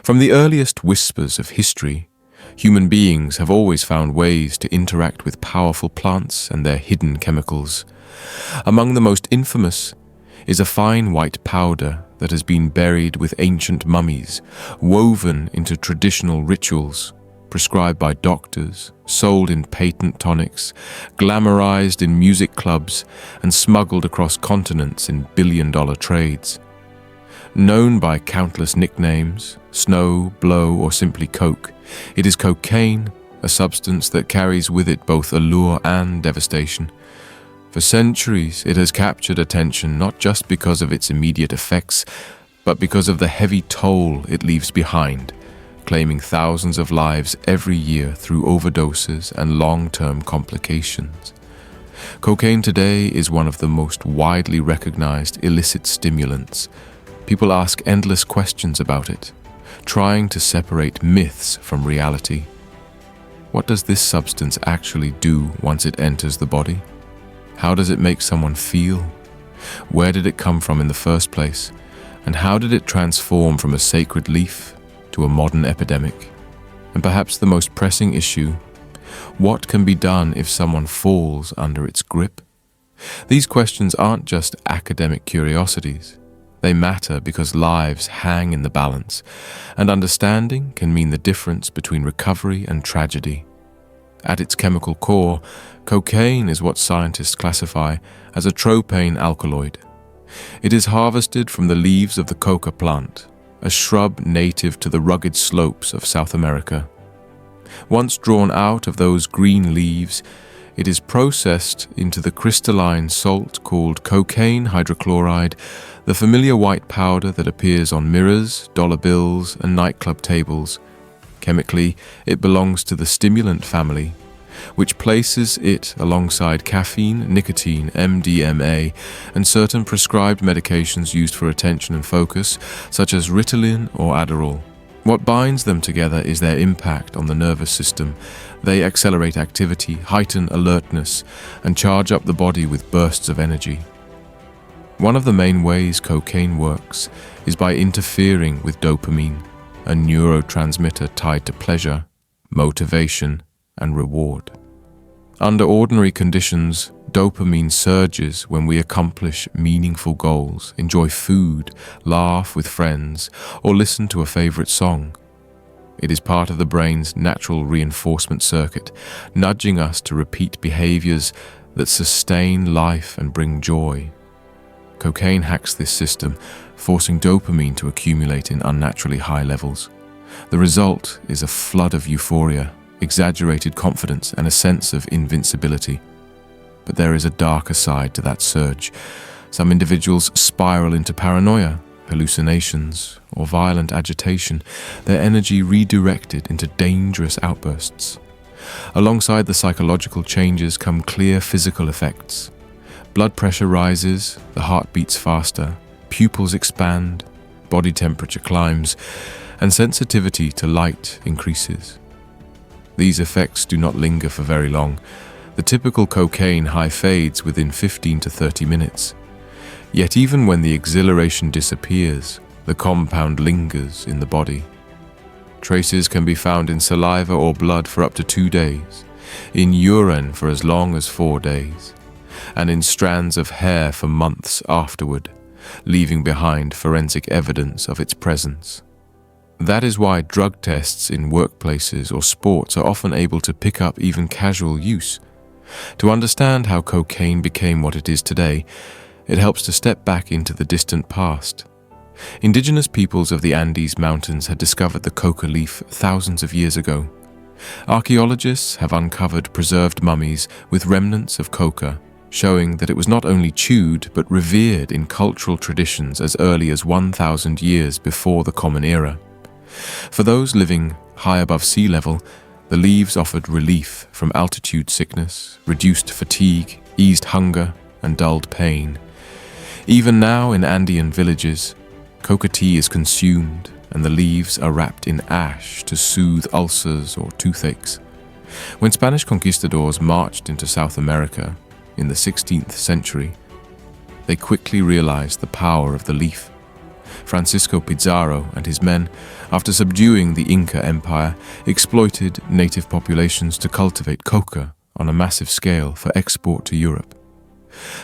From the earliest whispers of history, human beings have always found ways to interact with powerful plants and their hidden chemicals. Among the most infamous is a fine white powder that has been buried with ancient mummies, woven into traditional rituals, prescribed by doctors, sold in patent tonics, glamorized in music clubs, and smuggled across continents in billion-dollar trades. Known by countless nicknames, Snow, Blow, or simply Coke, it is cocaine, a substance that carries with it both allure and devastation. For centuries, it has captured attention not just because of its immediate effects, but because of the heavy toll it leaves behind, claiming thousands of lives every year through overdoses and long-term complications. Cocaine today is one of the most widely recognized illicit stimulants. People ask endless questions about it, trying to separate myths from reality. What does this substance actually do once it enters the body? How does it make someone feel? Where did it come from in the first place? And how did it transform from a sacred leaf to a modern epidemic? And perhaps the most pressing issue, what can be done if someone falls under its grip? These questions aren't just academic curiosities. They matter because lives hang in the balance, and understanding can mean the difference between recovery and tragedy. At its chemical core, cocaine is what scientists classify as a tropane alkaloid. It is harvested from the leaves of the coca plant, a shrub native to the rugged slopes of South America. Once drawn out of those green leaves, it is processed into the crystalline salt called cocaine hydrochloride, the familiar white powder that appears on mirrors, dollar bills, and nightclub tables. Chemically, it belongs to the stimulant family, which places it alongside caffeine, nicotine, MDMA, and certain prescribed medications used for attention and focus, such as Ritalin or Adderall. What binds them together is their impact on the nervous system. They accelerate activity, heighten alertness, and charge up the body with bursts of energy. One of the main ways cocaine works is by interfering with dopamine, a neurotransmitter tied to pleasure, motivation, and reward. Under ordinary conditions, dopamine surges when we accomplish meaningful goals, enjoy food, laugh with friends, or listen to a favorite song. It is part of the brain's natural reinforcement circuit, nudging us to repeat behaviors that sustain life and bring joy. Cocaine hacks this system, forcing dopamine to accumulate in unnaturally high levels. The result is a flood of euphoria, exaggerated confidence, and a sense of invincibility. But there is a darker side to that surge. Some individuals spiral into paranoia, hallucinations, or violent agitation, their energy redirected into dangerous outbursts. Alongside the psychological changes come clear physical effects. Blood pressure rises, the heart beats faster, pupils expand, body temperature climbs, and sensitivity to light increases. These effects do not linger for very long. The typical cocaine high fades within 15 to 30 minutes. Yet even when the exhilaration disappears, the compound lingers in the body. Traces can be found in saliva or blood for up to 2 days, in urine for as long as 4 days, and in strands of hair for months afterward, leaving behind forensic evidence of its presence. That is why drug tests in workplaces or sports are often able to pick up even casual use. To understand how cocaine became what it is today, it helps to step back into the distant past. Indigenous peoples of the Andes Mountains had discovered the coca leaf thousands of years ago. Archaeologists have uncovered preserved mummies with remnants of coca, showing that it was not only chewed but revered in cultural traditions as early as 1,000 years before the Common Era. For those living high above sea level, the leaves offered relief from altitude sickness, reduced fatigue, eased hunger, and dulled pain. Even now in Andean villages, coca tea is consumed and the leaves are wrapped in ash to soothe ulcers or toothaches. When Spanish conquistadors marched into South America in the 16th century, they quickly realized the power of the leaf. Francisco Pizarro and his men, after subduing the Inca Empire, exploited native populations to cultivate coca on a massive scale for export to Europe.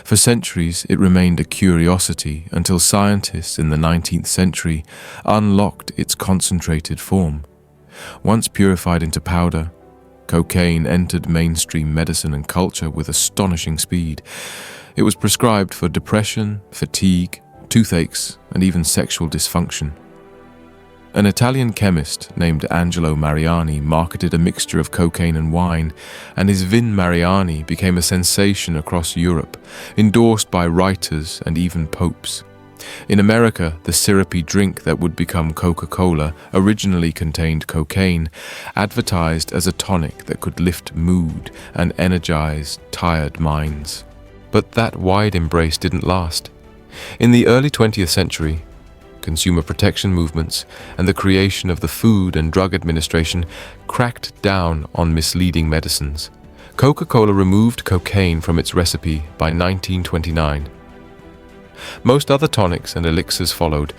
For centuries, it remained a curiosity until scientists in the 19th century unlocked its concentrated form. Once purified into powder, cocaine entered mainstream medicine and culture with astonishing speed. It was prescribed for depression, fatigue, toothaches, and even sexual dysfunction. An Italian chemist named Angelo Mariani marketed a mixture of cocaine and wine, and his Vin Mariani became a sensation across Europe, endorsed by writers and even popes. In America, the syrupy drink that would become Coca-Cola originally contained cocaine, advertised as a tonic that could lift mood and energize tired minds. But that wide embrace didn't last. In the early 20th century, consumer protection movements and the creation of the Food and Drug Administration cracked down on misleading medicines. Coca-Cola removed cocaine from its recipe by 1929. Most other tonics and elixirs followed,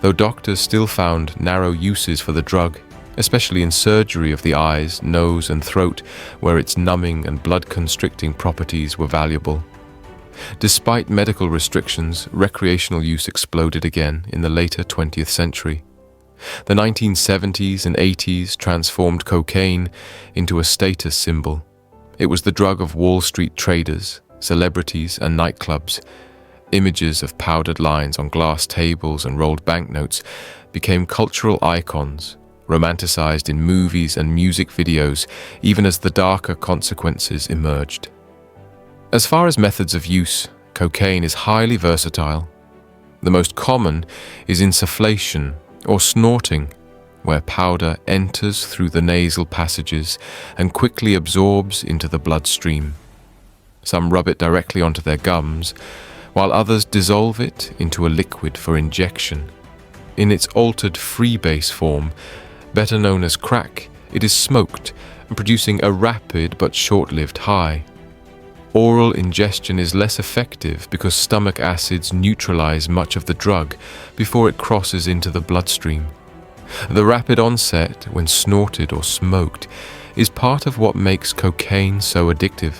though doctors still found narrow uses for the drug, especially in surgery of the eyes, nose, and throat, where its numbing and blood-constricting properties were valuable. Despite medical restrictions, recreational use exploded again in the later 20th century. The 1970s and 80s transformed cocaine into a status symbol. It was the drug of Wall Street traders, celebrities, and nightclubs. Images of powdered lines on glass tables and rolled banknotes became cultural icons, romanticized in movies and music videos, even as the darker consequences emerged. As far as methods of use, cocaine is highly versatile. The most common is insufflation or snorting, where powder enters through the nasal passages and quickly absorbs into the bloodstream. Some rub it directly onto their gums, while others dissolve it into a liquid for injection. In its altered freebase form, better known as crack, it is smoked, producing a rapid but short-lived high. Oral ingestion is less effective because stomach acids neutralize much of the drug before it crosses into the bloodstream. The rapid onset, when snorted or smoked, is part of what makes cocaine so addictive.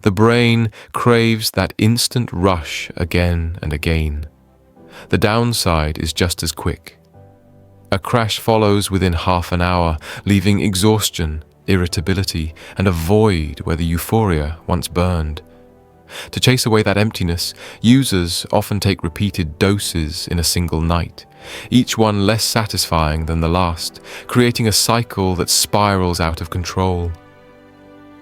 The brain craves that instant rush again and again. The downside is just as quick. A crash follows within half an hour, leaving exhaustion, irritability, and a void where the euphoria once burned. To chase away that emptiness, users often take repeated doses in a single night, each one less satisfying than the last, creating a cycle that spirals out of control.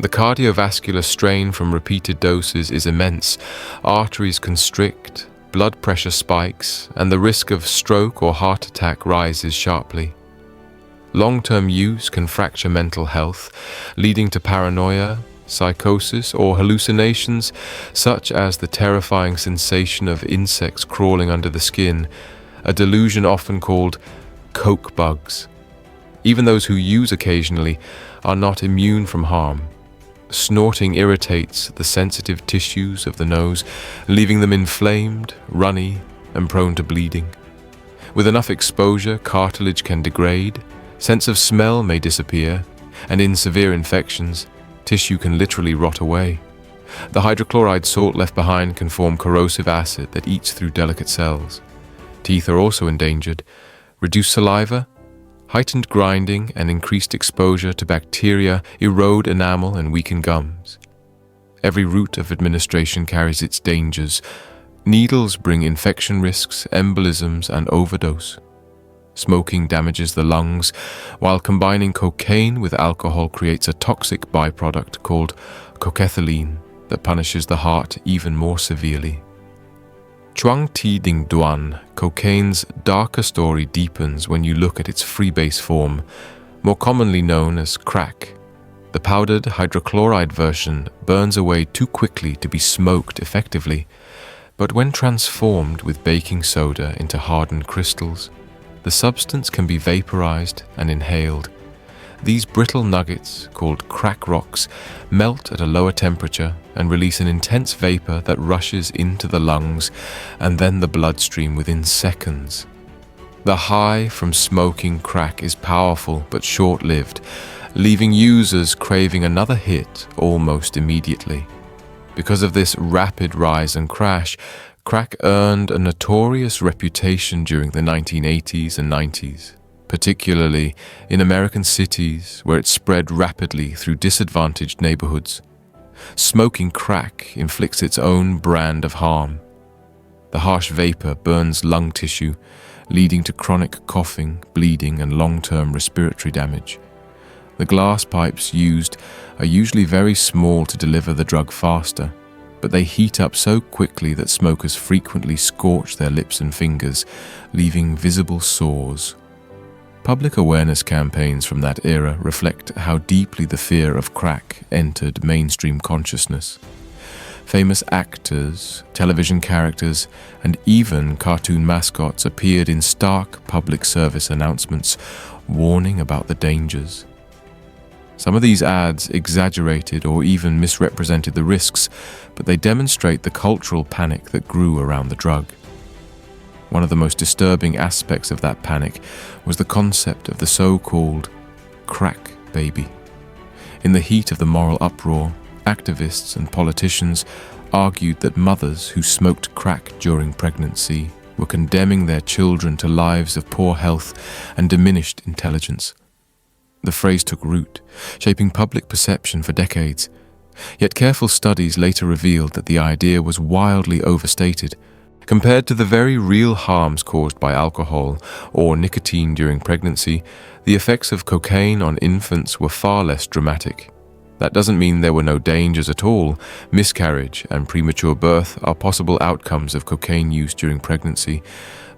The cardiovascular strain from repeated doses is immense. Arteries constrict, blood pressure spikes, and the risk of stroke or heart attack rises sharply. Long-term use can fracture mental health, leading to paranoia, psychosis, or hallucinations, such as the terrifying sensation of insects crawling under the skin, a delusion often called coke bugs. Even those who use occasionally are not immune from harm. Snorting irritates the sensitive tissues of the nose, leaving them inflamed, runny, and prone to bleeding. With enough exposure, cartilage can degrade, sense of smell may disappear, and in severe infections, tissue can literally rot away. The hydrochloride salt left behind can form corrosive acid that eats through delicate cells. Teeth are also endangered. Reduced saliva, heightened grinding, and increased exposure to bacteria erode enamel and weaken gums. Every route of administration carries its dangers. Needles bring infection risks, embolisms, and overdose. Smoking damages the lungs, while combining cocaine with alcohol creates a toxic byproduct called cocaethylene that punishes the heart even more severely. Chuang Ti Ding Duan, cocaine's darker story deepens when you look at its freebase form, more commonly known as crack. The powdered hydrochloride version burns away too quickly to be smoked effectively, but when transformed with baking soda into hardened crystals, the substance can be vaporized and inhaled. These brittle nuggets, called crack rocks, melt at a lower temperature and release an intense vapor that rushes into the lungs and then the bloodstream within seconds. The high from smoking crack is powerful but short-lived, leaving users craving another hit almost immediately. Because of this rapid rise and crash, crack earned a notorious reputation during the 1980s and 90s, particularly in American cities where it spread rapidly through disadvantaged neighborhoods. Smoking crack inflicts its own brand of harm. The harsh vapor burns lung tissue, leading to chronic coughing, bleeding, and long-term respiratory damage. The glass pipes used are usually very small to deliver the drug faster, but they heat up so quickly that smokers frequently scorch their lips and fingers, leaving visible sores. Public awareness campaigns from that era reflect how deeply the fear of crack entered mainstream consciousness. Famous actors, television characters, and even cartoon mascots appeared in stark public service announcements warning about the dangers. Some of these ads exaggerated or even misrepresented the risks, but they demonstrate the cultural panic that grew around the drug. One of the most disturbing aspects of that panic was the concept of the so-called crack baby. In the heat of the moral uproar, activists and politicians argued that mothers who smoked crack during pregnancy were condemning their children to lives of poor health and diminished intelligence. The phrase took root, shaping public perception for decades. Yet careful studies later revealed that the idea was wildly overstated. Compared to the very real harms caused by alcohol or nicotine during pregnancy, the effects of cocaine on infants were far less dramatic. That doesn't mean there were no dangers at all. Miscarriage and premature birth are possible outcomes of cocaine use during pregnancy,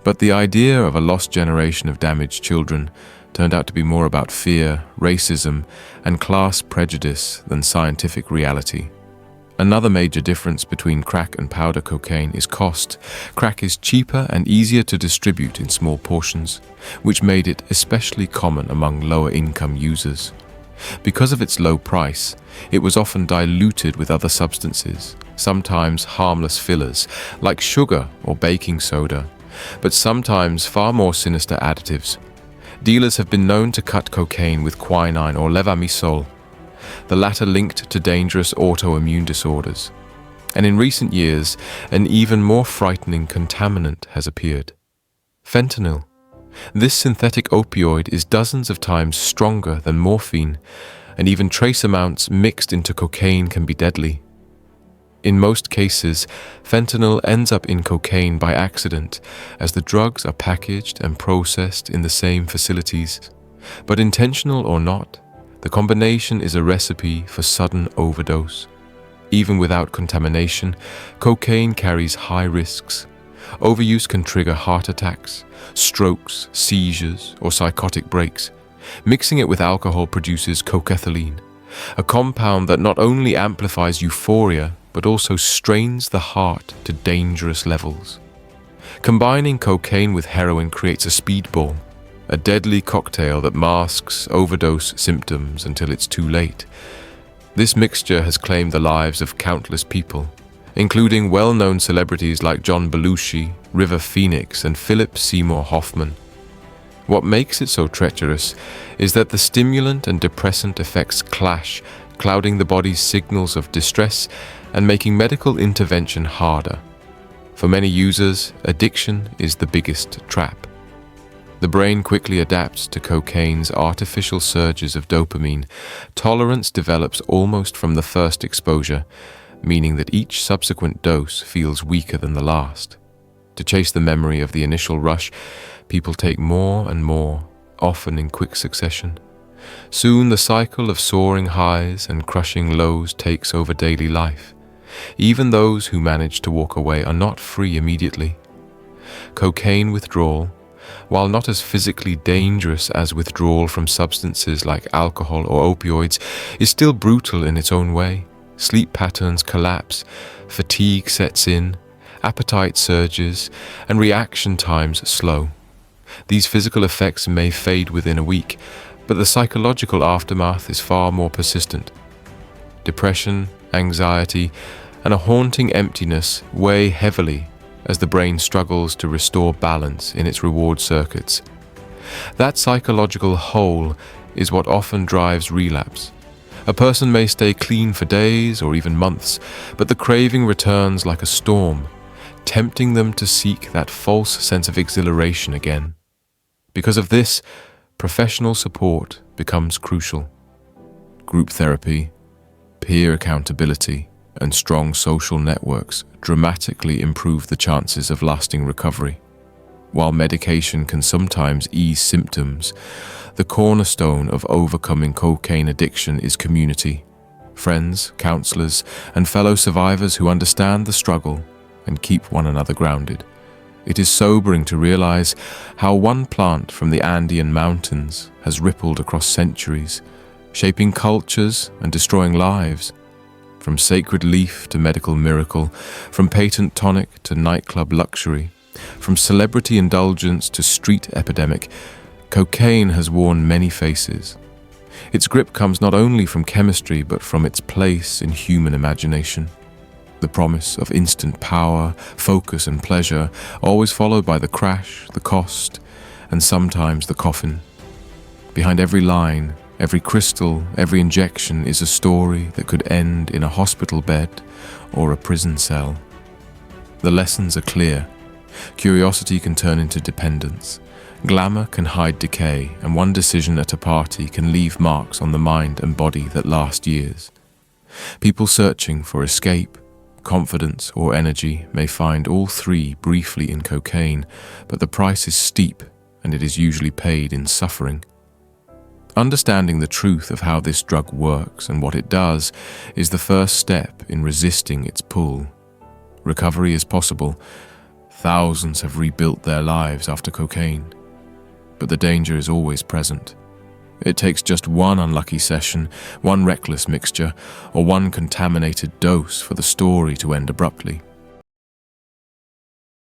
but the idea of a lost generation of damaged children turned out to be more about fear, racism, and class prejudice than scientific reality. Another major difference between crack and powder cocaine is cost. Crack is cheaper and easier to distribute in small portions, which made it especially common among lower-income users. Because of its low price, it was often diluted with other substances, sometimes harmless fillers, like sugar or baking soda, but sometimes far more sinister additives. Dealers have been known to cut cocaine with quinine or levamisole, the latter linked to dangerous autoimmune disorders. And in recent years, an even more frightening contaminant has appeared: fentanyl. This synthetic opioid is dozens of times stronger than morphine, and even trace amounts mixed into cocaine can be deadly. In most cases, fentanyl ends up in cocaine by accident, as the drugs are packaged and processed in the same facilities. But intentional or not, the combination is a recipe for sudden overdose. Even without contamination, cocaine carries high risks. Overuse can trigger heart attacks, strokes, seizures, or psychotic breaks. Mixing it with alcohol produces cocaethylene, a compound that not only amplifies euphoria, but also strains the heart to dangerous levels. Combining cocaine with heroin creates a speedball, a deadly cocktail that masks overdose symptoms until it's too late. This mixture has claimed the lives of countless people, including well-known celebrities like John Belushi, River Phoenix, and Philip Seymour Hoffman. What makes it so treacherous is that the stimulant and depressant effects clash, clouding the body's signals of distress and making medical intervention harder. For many users, addiction is the biggest trap. The brain quickly adapts to cocaine's artificial surges of dopamine. Tolerance develops almost from the first exposure, meaning that each subsequent dose feels weaker than the last. To chase the memory of the initial rush, people take more and more, often in quick succession. Soon the cycle of soaring highs and crushing lows takes over daily life. Even those who manage to walk away are not free immediately. Cocaine withdrawal, while not as physically dangerous as withdrawal from substances like alcohol or opioids, is still brutal in its own way. Sleep patterns collapse, fatigue sets in, appetite surges, and reaction times slow. These physical effects may fade within a week, but the psychological aftermath is far more persistent. Depression, anxiety, and a haunting emptiness weigh heavily as the brain struggles to restore balance in its reward circuits. That psychological hole is what often drives relapse. A person may stay clean for days or even months, but the craving returns like a storm, tempting them to seek that false sense of exhilaration again. Because of this, professional support becomes crucial. Group therapy, peer accountability, and strong social networks dramatically improve the chances of lasting recovery. While medication can sometimes ease symptoms, the cornerstone of overcoming cocaine addiction is community, friends, counselors, and fellow survivors who understand the struggle and keep one another grounded. It is sobering to realize how one plant from the Andean mountains has rippled across centuries, shaping cultures and destroying lives. From sacred leaf to medical miracle, from patent tonic to nightclub luxury, from celebrity indulgence to street epidemic, cocaine has worn many faces. Its grip comes not only from chemistry but from its place in human imagination. The promise of instant power, focus and pleasure, always followed by the crash, the cost, and sometimes the coffin. Behind every line, every crystal, every injection is a story that could end in a hospital bed or a prison cell. The lessons are clear. Curiosity can turn into dependence. Glamour can hide decay, and one decision at a party can leave marks on the mind and body that last years. People searching for escape, confidence, or energy may find all three briefly in cocaine, but the price is steep, and it is usually paid in suffering. Understanding the truth of how this drug works and what it does is the first step in resisting its pull. Recovery is possible. Thousands have rebuilt their lives after cocaine. But the danger is always present. It takes just one unlucky session, one reckless mixture, or one contaminated dose for the story to end abruptly.